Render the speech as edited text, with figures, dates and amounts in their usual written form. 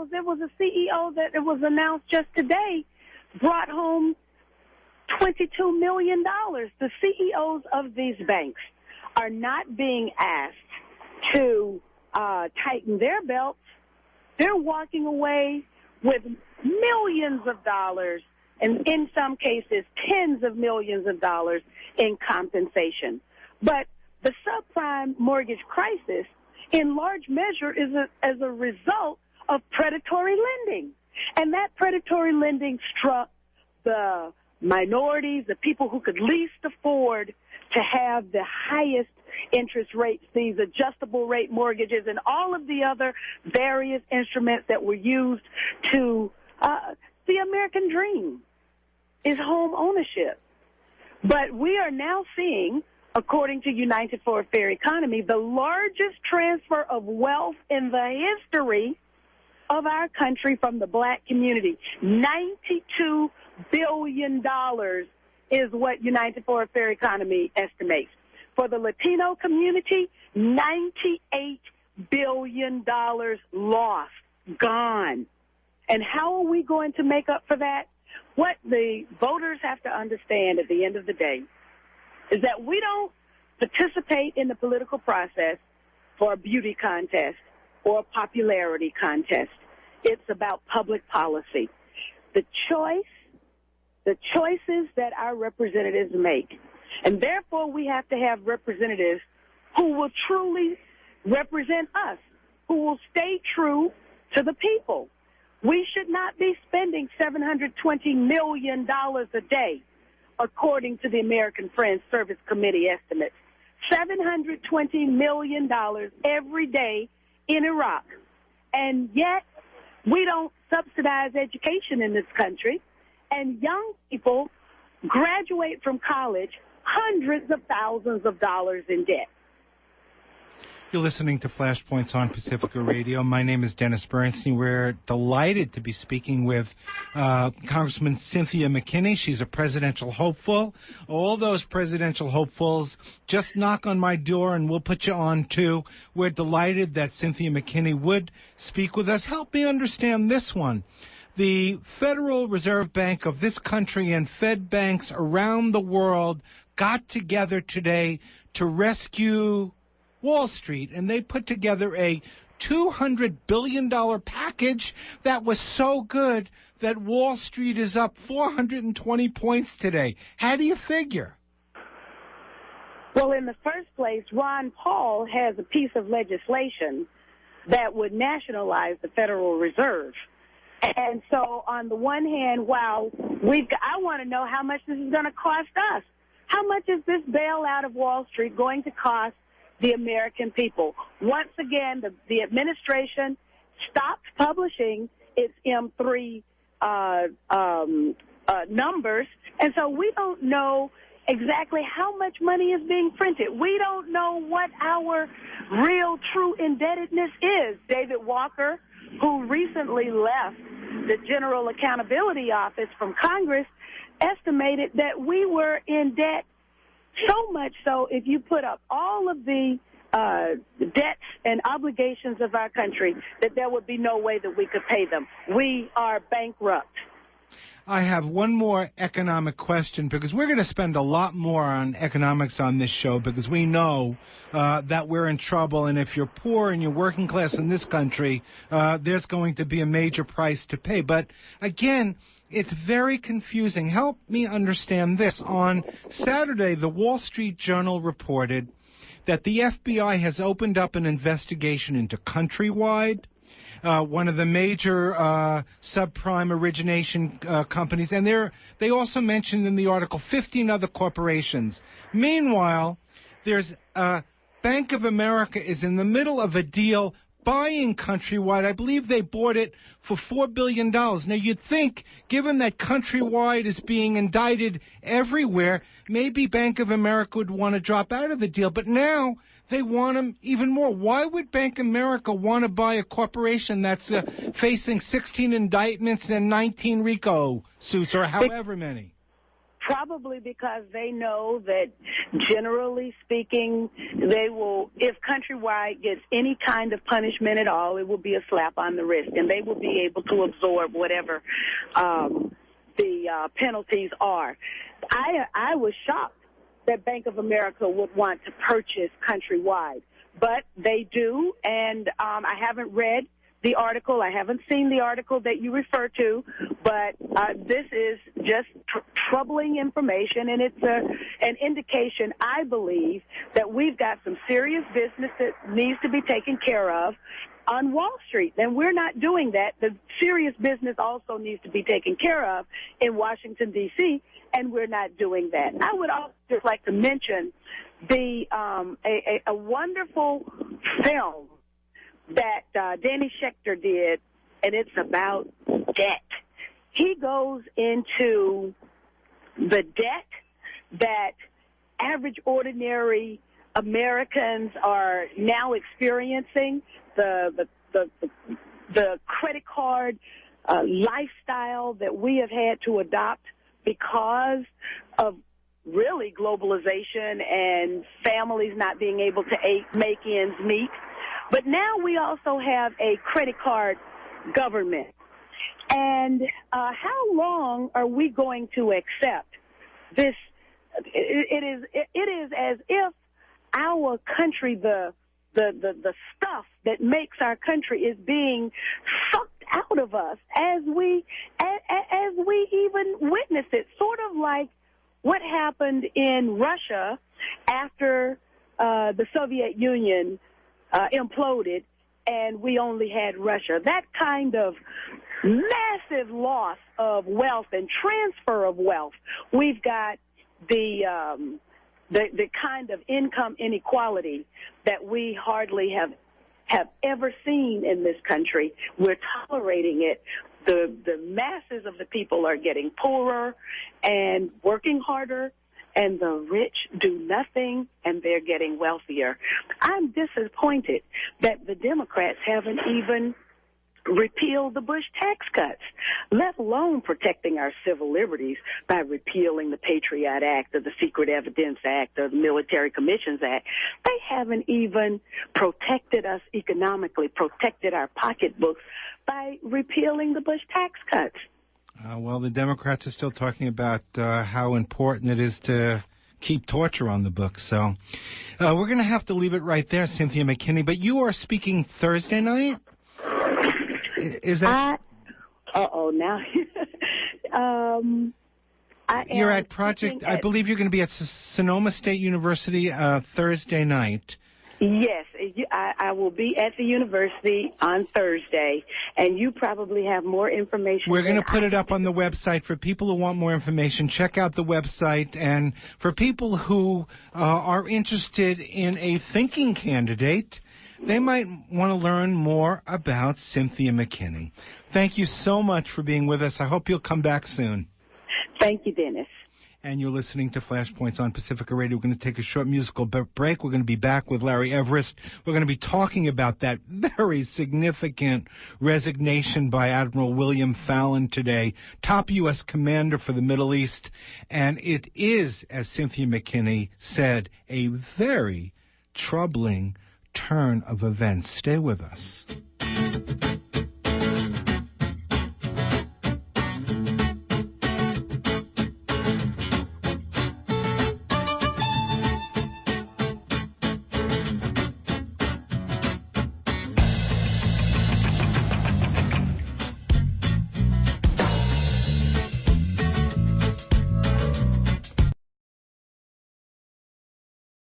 CEOs, there was a CEO that it was announced just today, brought home $22 million. The CEOs of these banks are not being asked to tighten their belts. They're walking away with millions of dollars, and in some cases, tens of millions of dollars in compensation. But the subprime mortgage crisis, in large measure, is as a result of predatory lending. And that predatory lending struck the minorities, the people who could least afford to have the highest interest rates, these adjustable rate mortgages, and all of the other various instruments that were used to the American dream is home ownership. But we are now seeing, according to United for a Fair Economy, the largest transfer of wealth in the history of our country from the black community. $92 billion is what United for a Fair Economy estimates. For the Latino community, $98 billion lost, gone. And how are we going to make up for that? What the voters have to understand at the end of the day is that we don't participate in the political process for a beauty contest or a popularity contest. It's about public policy. The choices that our representatives make. And therefore, we have to have representatives who will truly represent us, who will stay true to the people. We should not be spending $720 million a day, according to the American Friends Service Committee estimates. $720 million every day in Iraq. And yet, we don't subsidize education in this country. And young people graduate from college hundreds of thousands of dollars in debt. You're listening to Flashpoints on Pacifica Radio. My name is Dennis Bernstein. We're delighted to be speaking with Congresswoman Cynthia McKinney. She's a presidential hopeful. All those presidential hopefuls, just knock on my door and we'll put you on too. We're delighted that Cynthia McKinney would speak with us. Help me understand this one. The Federal Reserve Bank of this country and Fed banks around the world got together today to rescue Wall Street, and they put together a $200 billion package that was so good that Wall Street is up 420 points today. How do you figure? Well, in the first place, Ron Paul has a piece of legislation that would nationalize the Federal Reserve. And so on the one hand, while I want to know how much this is going to cost us. How much is this bailout of Wall Street going to cost the American people? Once again, the administration stopped publishing its M3 numbers, and so we don't know exactly how much money is being printed. We don't know what our real, true indebtedness is. David Walker, who recently left the General Accountability Office from Congress, estimated that we were in debt so much so if you put up all of the debts and obligations of our country, that there would be no way that we could pay them. We are bankrupt. I have one more economic question, because we're going to spend a lot more on economics on this show, because we know that we're in trouble, and if you're poor and you're working class in this country, there's going to be a major price to pay. But again, it's very confusing. Help me understand this. On Saturday, the Wall Street Journal reported that the FBI has opened up an investigation into Countrywide, one of the major subprime origination companies, and they also mentioned in the article 15 other corporations. Meanwhile, there's Bank of America is in the middle of a deal buying Countrywide. I believe they bought it for $4 billion. Now, you'd think, given that Countrywide is being indicted everywhere, maybe Bank of America would want to drop out of the deal. But now they want them even more. Why would Bank of America want to buy a corporation that's facing 16 indictments and 19 RICO suits, or however many? Probably because they know that, generally speaking, they will, if Countrywide gets any kind of punishment at all, it will be a slap on the wrist, and they will be able to absorb whatever the penalties are. I was shocked that Bank of America would want to purchase Countrywide, but they do, and I haven't read the article. I haven't seen the article that you refer to, but this is just troubling information, and it's an indication, I believe, that we've got some serious business that needs to be taken care of on Wall Street, and we're not doing that. The serious business also needs to be taken care of in Washington, D.C., and we're not doing that. I would also just like to mention the a wonderful film that Danny Schechter did, and it's about debt. He goes into the debt that average, ordinary Americans are now experiencing, the credit card lifestyle that we have had to adopt because of really globalization and families not being able to make ends meet. But now we also have a credit card government. And how long are we going to accept this? It is as if our country, the stuff that makes our country, is being sucked out of us as we even witness it. Sort of like what happened in Russia after the Soviet Union imploded, and we only had Russia. That kind of massive loss of wealth and transfer of wealth. We've got the kind of income inequality that we hardly have ever seen in this country. We're tolerating it. The masses of the people are getting poorer and working harder, and the rich do nothing, and they're getting wealthier. I'm disappointed that the Democrats haven't even repealed the Bush tax cuts, let alone protecting our civil liberties by repealing the Patriot Act or the Secret Evidence Act or the Military Commissions Act. They haven't even protected us economically, protected our pocketbooks by repealing the Bush tax cuts. Well, the Democrats are still talking about how important it is to keep torture on the books. So we're going to have to leave it right there, Cynthia McKinney. But you are speaking Thursday night? Is that? Now. You're at Project, I believe you're going to be at Sonoma State University Thursday night. Yes, I will be at the university on Thursday, and you probably have more information. We're going to put it up on the website. For people who want more information, check out the website. And for people who are interested in a thinking candidate, they might want to learn more about Cynthia McKinney. Thank you so much for being with us. I hope you'll come back soon. Thank you, Dennis. And you're listening to Flashpoints on Pacifica Radio. We're going to take a short musical break. We're going to be back with Larry Everest. We're going to be talking about that very significant resignation by Admiral William Fallon today, top U.S. commander for the Middle East. And it is, as Cynthia McKinney said, a very troubling turn of events. Stay with us.